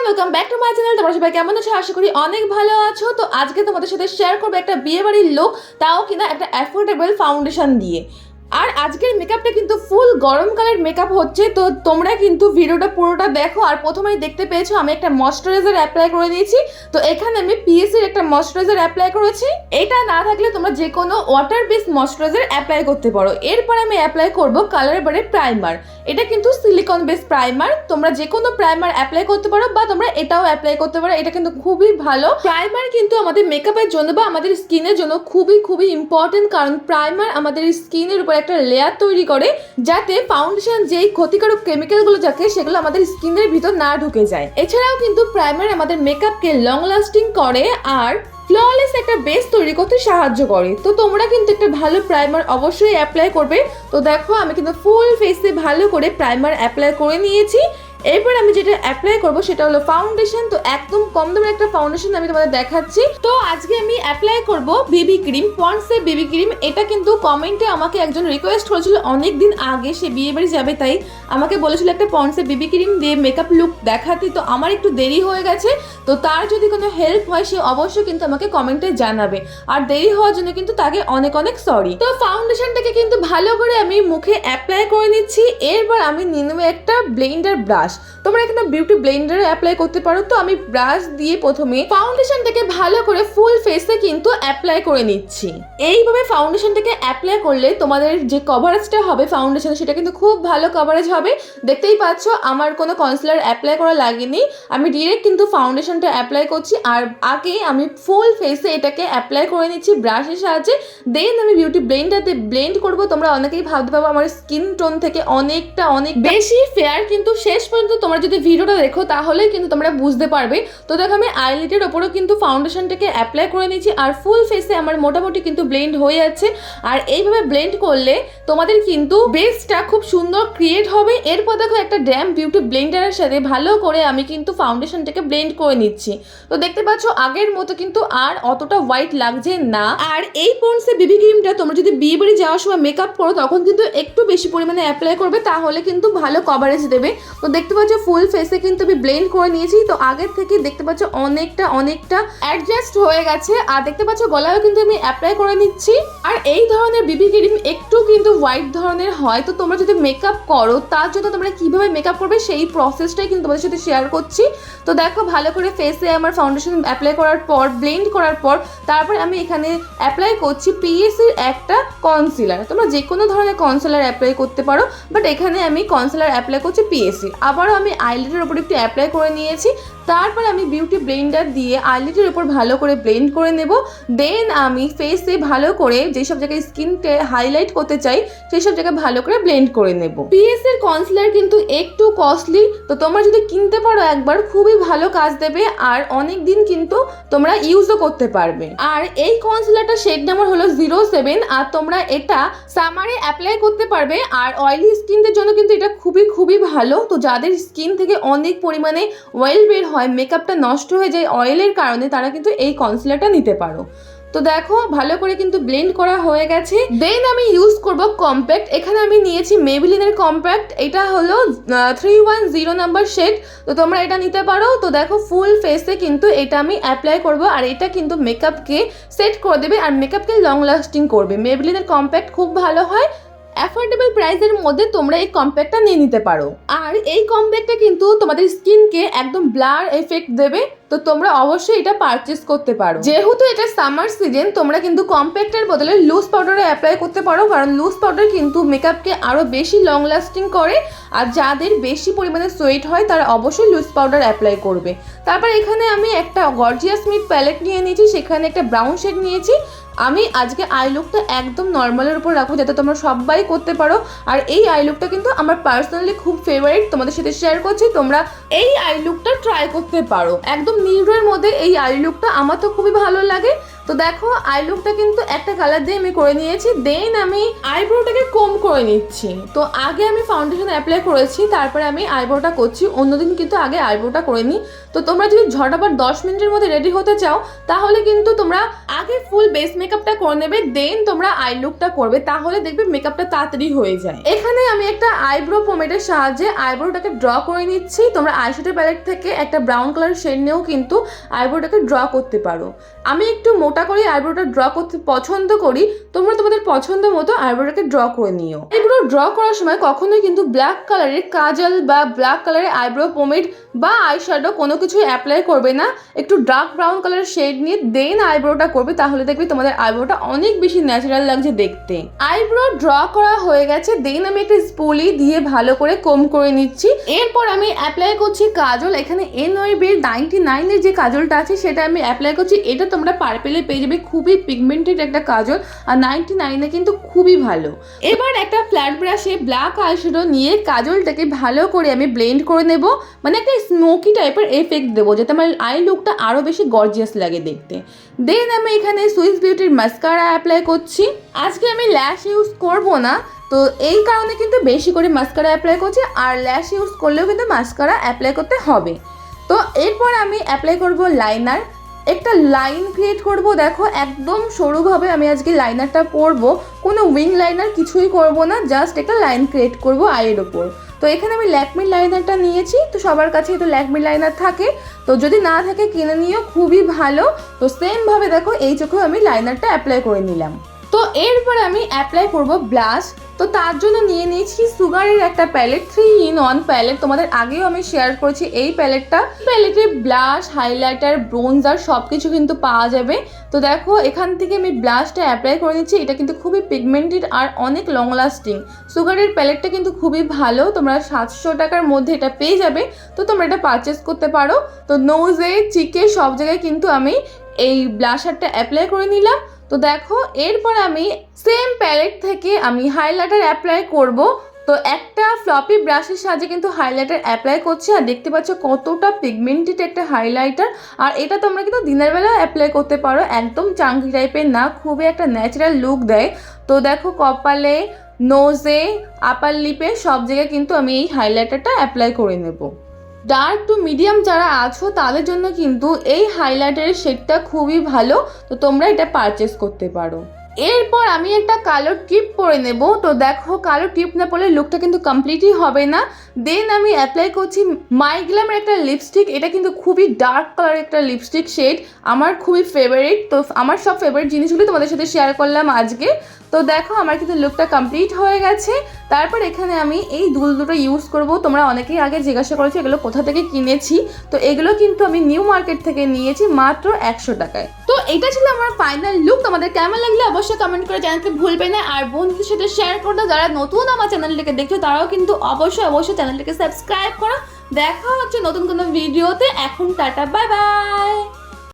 Welcome back to my channel. তোমরা সবাই কেমন আছো? আশা করি অনেক ভালো আছো। তো আজকে তোমাদের সাথে শেয়ার করবো একটা বিয়ে বাড়ির লুক, তাও কিনা একটা অ্যাফোর্ডেবল ফাউন্ডেশন দিয়ে। আর আজকের মেকআপটা কিন্তু ফুল গরমকালের মেকআপ হচ্ছে, তো তোমরা কিন্তু ভিডিওটা পুরোটা দেখো। আর প্রথমেই দেখতে পেয়েছো আমি একটা ময়শ্চারাইজার অ্যাপ্লাই করে দিয়েছি। তো এখানে আমি পিএসির একটা ময়শ্চারাইজার অ্যাপ্লাই করেছি। এটা না থাকলে তোমরা যে কোনো ওয়াটার বেস ময়শ্চারাইজার অ্যাপ্লাই করতে পারো। এরপর আমি অ্যাপ্লাই করব কালার বারে প্রাইমার। এটা কিন্তু সিলিকন বেস প্রাইমার, তোমরা যে কোনো প্রাইমার অ্যাপ্লাই করতে পারো বা তোমরা এটাও অ্যাপ্লাই করতে পারো। এটা কিন্তু খুবই ভালো প্রাইমার, কিন্তু আমাদের মেকআপের জন্য বা আমাদের স্কিনের জন্য খুবই ইম্পর্টেন্ট, কারণ প্রাইমার আমাদের স্কিনের উপর একটা লেয়ার তৈরি করে, যাতে ফাউন্ডেশন যেই ক্ষতিকারক কেমিক্যালগুলো থাকে সেগুলো আমাদের স্কিনের ভিতর না ঢুকে যায়। এছাড়াও কিন্তু প্রাইমার আমাদের মেকআপকে লং লাস্টিং করে আর ফ্ললেস একটা বেস তৈরি করতে সাহায্য করে। তো তোমরা কিন্তু একটা ভালো প্রাইমার অবশ্যই অ্যাপ্লাই করবে। তো দেখো আমি কিন্তু ফুল ফেসে ভালো করে প্রাইমার অ্যাপ্লাই করে নিয়েছি। এরপর আমি যেটা অ্যাপ্লাই করব সেটা হলো ফাউন্ডেশন। তো একদম কম দামের একটা ফাউন্ডেশন আমি তোমাদের দেখাচ্ছি। তো আজকে আমি অ্যাপ্লাই করব বেবি ক্রিম, পন্ডসের বেবি ক্রিম। এটা কিন্তু কমেন্টে আমাকে একজন রিকোয়েস্ট করেছিল অনেক দিন আগে, সে বিয়ে বাড়ি যাবে তাই আমাকে বলেছিল একটা পন্ডসের বেবি ক্রিম দিয়ে মেকআপ লুক দেখাতে। তো আমার একটু দেরি হয়ে গেছে, তো তার যদি কোনো হেল্প হয় সে অবশ্যই কিন্তু আমাকে কমেন্টে জানাবে। আর দেরি হওয়ার জন্য কিন্তু তাকে অনেক সরি। তো ফাউন্ডেশনটাকে কিন্তু ভালো করে আমি মুখে অ্যাপ্লাই করে নিচ্ছি। এরপর আমি নিয়ে নেবো একটা ব্লেন্ডার ব্রাশ। তোমরা এখানে বিউটি ব্লেন্ডারে অ্যাপ্লাই করতে পারো। তো আমি ব্রাশ দিয়ে প্রথমে ফাউন্ডেশনটাকে ভালো করে ফুল ফেসে কিন্তু অ্যাপ্লাই করে নিচ্ছি। এইভাবে ফাউন্ডেশনটাকে অ্যাপ্লাই করলে তোমাদের যে কভারেজটা হবে ফাউন্ডেশন, সেটা কিন্তু খুব ভালো কভারেজ হবে। দেখতেই পাচ্ছ আমার কোনো কনসিলার অ্যাপ্লাই করা লাগেনি, আমি ডিরেক্ট কিন্তু ফাউন্ডেশনটা অ্যাপ্লাই করছি। আর আগে আমি ফুল ফেসে এটাকে অ্যাপ্লাই করে নিচ্ছি ব্রাশের সাহায্যে। দেন আমি বিউটি ব্লেন্ডারতে ব্লেন্ড করব। তোমরা অনেকেই ভাবতে পারবো আমার স্কিন টোন থেকে অনেক বেশি ফেয়ার, কিন্তু শেষ পর্যন্ত তোমরা যদি ভিডিওটা দেখো তাহলেই কিন্তু তোমরা বুঝতে পারবে। তো দেখো আমি আইলিডের ওপরও কিন্তু ফাউন্ডেশনটাকে অ্যাপ্লাই করে নিয়েছি আর ফুল ফেসে আমার মোটামুটি কিন্তু ব্লেন্ড হয়ে যাচ্ছে। আর এইভাবে ব্লেন্ড করলে তোমাদের কিন্তু বেসটা খুব সুন্দর ক্রিয়েট হবে। এরপর দেখো একটা ড্যাম বিউটি ব্লেন্ডারের সাথে ভালো করে আমি কিন্তু ফাউন্ডেশনটাকে ব্লেন্ড করে নিচ্ছি। তো দেখতে পাচ্ছ আগের মতো কিন্তু আর অতটা হোয়াইট লাগছে না। আর এই পন্ডসের বেবি ক্রিমটা তোমরা যদি বিয়ে বাড়ি যাওয়ার সময় মেকআপ করো তখন কিন্তু একটু বেশি পরিমাণে অ্যাপ্লাই করবে, তাহলে কিন্তু ভালো কভারেজ দেবে। তো দেখতে পাচ্ছ ফুল ফেসে কিন্তু আমি ব্লেন্ড করে নিয়েছি। তো আগের থেকে দেখতে পাচ্ছ অনেকটা অ্যাডজাস্ট হয়ে গেছে। আর দেখতে পাচ্ছ গলায়ও কিন্তু আমি অ্যাপ্লাই করে নিচ্ছি। আর এই ধরনের বেবি ক্রিম একটু কিন্তু হোয়াইট ধরনের হয়। তো তোমরা যদি মেকআপ করো তার জন্য তোমরা কিভাবে মেকআপ করবে সেই প্রসেসটাই কিন্তু তোমাদের সাথে শেয়ার করছি। তো দেখো ভালো করে ফেসে আমার ফাউন্ডেশন অ্যাপ্লাই করার পর ব্লেন্ড করার পর তারপর আমি এখানে অ্যাপ্লাই করছি পিএসির একটা কনসিলার। তোমরা যে কোনো ধরনের কনসিলার অ্যাপ্লাই করতে পারো, বাট এখানে আমি কনসিলার অ্যাপ্লাই করছি পিএসি। আবারও আমি আইলিডের উপর একটু অ্যাপ্লাই করে নিয়েছি। তারপর আমি বিউটি ব্লেন্ডার দিয়ে আইলিডের উপর ভালো করে ব্লেন্ড করে নেব। দেন আমি ফেসে ভালো করে যেসব জায়গায় স্কিনকে হাইলাইট করতে চাই সেই সব জায়গায় ভালো করে ব্লেন্ড করে নেব। পিএসির কনসিলার কিন্তু একটু কস্টলি, তো তোমরা যদি কিনতে পারো একবার খুবই ভালো কাজ দেবে আর অনেক দিন কিন্তু তোমরা ইউজও করতে পারবে। আর এই কনসিলারটা শেড নাম্বার হলো 07। আর তোমরা এটা সামারে অ্যাপ্লাই করতে পারবে। আর অয়েলি স্কিনদের জন্য কিন্তু এটা খুবই ভালো। তো যাদের স্কিন থেকে অনেক পরিমাণে অয়েল বের হয়, মেকআপটা নষ্ট হয়ে যায় অয়েলের কারণে, তারা কিন্তু এই কনসিলারটা নিতে পারো। তো দেখো ভালো করে কিন্তু ব্লেন্ড করা হয়ে গেছে। দেন আমি ইউজ করব কম্প্যাক্ট। এখানে আমি নিয়েছি মেবিলিনের কম্প্যাক্ট। এটা হলো 310 নাম্বার শেড। তো তোমরা এটা নিতে পারো। তো দেখো ফুল ফেসে কিন্তু এটা আমি অ্যাপ্লাই করব। আর এটা কিন্তু মেকআপকে সেট করে দেবে আর মেকআপকে লং লাস্টিং করবে। মেবিলিনের কম্প্যাক্ট খুব ভালো হয়। অ্যাফোর্ডেবল প্রাইসের মধ্যে তোমরা এই কম্প্যাক্টটা নিয়ে নিতে পারো। আর এই কম্প্যাক্টটা কিন্তু তোমাদের স্কিনকে একদম ব্লার এফেক্ট দেবে। তো তোমরা অবশ্যই এটা পারচেস করতে পারো। যেহেতু এটা সামার সিজন, তোমরা কিন্তু কম্প্যাক্টের বদলে লুজ পাউডারে অ্যাপ্লাই করতে পারো, কারণ লুজ পাউডার কিন্তু মেকআপকে আরো বেশি লং লাস্টিং করে। আর যাদের বেশি পরিমাণে সোয়েট হয় তারা অবশ্যই লুজ পাউডার অ্যাপ্লাই করবে। তারপর এখানে আমি একটা গর্জিয়াস মিড প্যালেট নিয়ে নিয়েছি, সেখানে একটা ব্রাউন শেড নিয়েছি। আমি আজকে আই লুকটা একদম নর্মালের উপর রাখবো যাতে তোমরা সবাই করতে পারো। আর এই আই লুকটা কিন্তু আমার পার্সোনালি খুব ফেভারিট, তোমাদের সাথে শেয়ার করছি। তোমরা এই আই লুকটা ট্রাই করতে পারো। একদম নিউডের মধ্যে এই আই লুকটা আমার তো খুবই ভালো লাগে। তো দেখো আই লুকটা কিন্তু একটা কালার দিয়ে আমি করে নিয়েছি, দেন আমি আইব্রোটাকে কম করে নিচ্ছি। তো আগে আমি ফাউন্ডেশন অ্যাপ্লাই করেছি, তারপরে আমি আইব্রোটা করছি, অন্যদিন কিন্তু আগে আইব্রোটা করে নিই। তো তোমরা যদি ঝটাপট 10 মিনিটের মধ্যে রেডি হতে চাও তাহলে কিন্তু তোমরা আগে ফুল বেস মেকআপটা করে নেবে, দেন তোমরা আই লুকটা করবে, তাহলে দেখবে মেকআপটা তাড়াতাড়ি হয়ে যায়। এখানে আমি একটা আইব্রো পোমেডের সাহায্যে আইব্রোটাকে ড্র করে নিচ্ছি। তোমরা আইশ্যাডো প্যালেট থেকে একটা ব্রাউন কালার শেড নিয়েও কিন্তু আইব্রোটাকে ড্র করতে পারো। আমি একটু মোটা করে আইব্রোটা ড্র করতে পছন্দ করি, তোমরা তোমাদের পছন্দ মতো আইব্রোটাকে ড্র করে নিও। আইব্রো ড্র করার সময় কখনোই কিন্তু ব্ল্যাক কালারের কাজল বা ব্ল্যাক কালারের আইব্রো পোমেড বা আইশ্যাডো কোনো কিছু অ্যাপ্লাই করবে না, একটু ডার্ক ব্রাউন কালারের শেড নিয়ে দেন আইব্রোটা করবে, তাহলে দেখবে তোমাদের আইব্রোটা অনেক বেশি ন্যাচারাল লাগছে দেখতে। আইব্রো ড্র করা হয়ে গেছে, দেন আমি একটা স্পুলি দিয়ে ভালো করে কম করে নিচ্ছি। এরপর আমি অ্যাপ্লাই করছি কাজল। এখানে NYB-র 99 এর যে কাজলটা আছে সেটা আমি অ্যাপ্লাই করছি। এটা তোমরা পার্পেলে পেয়ে যাবে, খুবই পিগমেন্টেড একটা কাজল, আর 99 কিন্তু খুবই ভালো। এবার একটা ফ্ল্যাট ব্রাশে ব্ল্যাক আইশ্যাডো নিয়ে কাজলটাকে ভালো করে আমি ব্লেন্ড করে নেব, মানে একটা স্মোকি টাইপের এফেক্ট দেবো যাতে আমার আই লুকটা আরও বেশি গর্জিয়াস লাগে দেখতে। দেন আমি এখানে সুইস বিউটির মাস্কারা অ্যাপ্লাই করছি। আজকে আমি ল্যাশ ইউজ করব না, তো এই কারণে কিন্তু বেশি করে মাস্কারা অ্যাপ্লাই করছি, আর ল্যাশ ইউজ করলেও কিন্তু মাস্কারা অ্যাপ্লাই করতে হবে। তো এরপর আমি অ্যাপ্লাই করব লাইনার। একটা লাইন ক্রিয়েট করব, দেখো একদম সরুভাবে আমি আজকে লাইনারটা পরবো, কোনো উইং লাইনার কিছুই করব না, জাস্ট একটা লাইন ক্রিয়েট করব আইয়ের ওপর। তো এখানে আমি ল্যাকমির লাইনারটা নিয়েছি, তো সবার কাছেই তো ল্যাকমির লাইনার থাকে, তো যদি না থাকে কিনে নিও, খুবই ভালো। তো সেমভাবে দেখো এই চোখেও আমি লাইনারটা অ্যাপ্লাই করে নিলাম। তো এরপর আমি অ্যাপ্লাই করব ব্লাশ। তো তার জন্য নিয়ে নিয়েছি সুগারের একটা প্যালেট, 3-in-1 প্যালেট, তোমাদের আগেও আমি শেয়ার করেছি এই প্যালেটটা। প্যালেটে ব্লাশ, হাইলাইটার, ব্রোঞ্জার সব কিছু কিন্তু পাওয়া যাবে। তো দেখো এখান থেকে আমি ব্লাশটা অ্যাপ্লাই করে নিচ্ছি, এটা কিন্তু খুবই পিগমেন্টেড আর অনেক লং লাস্টিং। সুগারের প্যালেটটা কিন্তু খুবই ভালো, তোমরা 700 টাকার মধ্যে এটা পেয়ে যাবে, তো তোমরা এটা পারচেস করতে পারো। তো নোজে, চিকে সব জায়গায় কিন্তু আমি এই ব্লাশারটা অ্যাপ্লাই করে নিলাম। তো দেখো এরপর আমি সেম প্যালেট থেকে আমি হাইলাইটার অ্যাপ্লাই করব। তো একটা ফ্লপি ব্রাশের সাহায্যে কিন্তু হাইলাইটার অ্যাপ্লাই করছি, আর দেখতে পাচ্ছ কতটা পিগমেন্টেড একটা হাইলাইটার। আর এটা তোমরা কিন্তু দিনের বেলা অ্যাপ্লাই করতে পারো, একদম চাঙ্কি টাইপের না, খুবই একটা ন্যাচারাল লুক দেয়। তো দেখো কপালে, নোজে, আপার লিপে সব জায়গায় কিন্তু আমি এই হাইলাইটারটা অ্যাপ্লাই করে নেব। ডার্ক টু মিডিয়াম যারা আছো তাদের জন্য কিন্তু এই হাইলাইটারের শেডটা খুবই ভালো, তো তোমরা এটা পারচেস করতে পারো। এরপর আমি একটা কালো টিপ পরে নেব। তো দেখো কালো টিপ না পরলে লুকটা কিন্তু কমপ্লিটই হবে না। দেন আমি অ্যাপ্লাই করছি মাইগ্ল্যামের একটা লিপস্টিক, এটা কিন্তু খুবই ডার্ক কালার একটা লিপস্টিক শেড, আমার খুবই ফেভারিট। তো আমার সব ফেভারিট জিনিসগুলি তোমাদের সাথে শেয়ার করলাম আজকে। তো দেখো আমার কিন্তু লুকটা কমপ্লিট হয়ে গেছে। তারপর এখানে আমি এই দুল দুটো ইউজ করব। তোমরা অনেকেই আগে জিজ্ঞাসা করেছো এগুলো কোথা থেকে কিনেছি, তো এগুলো কিন্তু আমি নিউ মার্কেট থেকে নিয়েছি মাত্র 100 টাকায়। তো এটা ছিল আমার ফাইনাল লুক। তোমাদের কেমন লাগলে অবশ্যই কমেন্ট করে জানাতে ভুলবে না, আর বন্ধুদের সাথে শেয়ার করো। যারা নতুন আমার চ্যানেলটাকে দেখছো তারাও কিন্তু অবশ্যই চ্যানেলটাকে সাবস্ক্রাইব করো। দেখা হচ্ছে নতুন কোনো ভিডিওতে। এখন টাটা, বাই বাই।